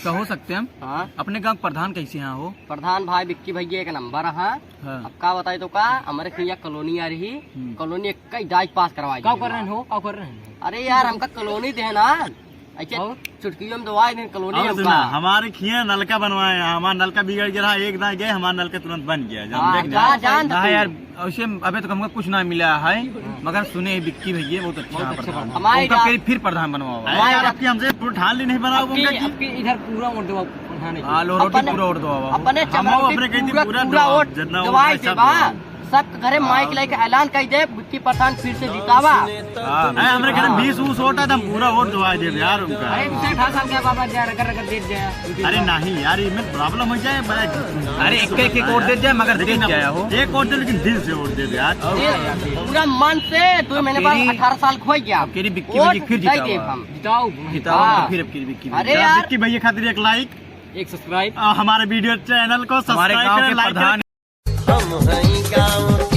तो हो सकते हैं हम। हाँ अपने गांव के प्रधान कैसे यहाँ हो? प्रधान भाई विक्की भैया एक नंबर है। हाँ। अब का बताई तो का हमारे खिया कॉलोनी आ रही कॉलोनी कई दाज पास करवाई क्या कर रहे हो? क्या कर रहे हैं? अरे यार हमका कॉलोनी दे ना ऐसे चुटकियों में दवाई दे कॉलोनी और हमका सुना, हमारे खिए नलका बनवाए हैं, हमारा नलका बिगड़ गया, एक दाएं गए हमारा नलका तुरंत बन गया। जब हाँ, देख जा जान हाँ यार, वैसे अभी तक हमको कुछ ना मिला है, मगर सुने विक्की भैया बहुत अच्छा प्रधान। हमारे उनका फिर प्रधान बनवाओ। अरे यार आपकी हमसे ठान ली नहीं बनाओ आपकी इधर पूरा वोट दो उठाने हाँ, लो रोटी अपने- पूरा उड़ दो। अपने हम अपने कहीं पूरा पूरा पूरा वोट जितना वोट दवाई पैसा दे बा दो। सब घरे माइक लेके ऐलान कर दे विक्की प्रधान फिर से जितावा। हमारे घर 20 वोट है, तो हम पूरा वोट दवा दे यार उनका। अरे 18 साल के बाबा जा रगड़ दे जाए। अरे नहीं यार, इसमें प्रॉब्लम हो जाए। अरे एक वोट दे जाए, मगर दे जाया हो एक वोट दे, लेकिन दिल से वोट दे दे यार। पूरा मन से 2 महीने बाद 18 साल खो गया फिर विक्की भैया फिर वोट दे दे जिताओ। हम। जिताओ हाँ। फिर विक्की अरे भैया। यार विक्की भैया खातिर एक लाइक, एक सब्सक्राइब हमारे वीडियो चैनल को हमारे सब्सक्राइब गांव करें, के लाइक करें। प्रधान हम हैं गाँव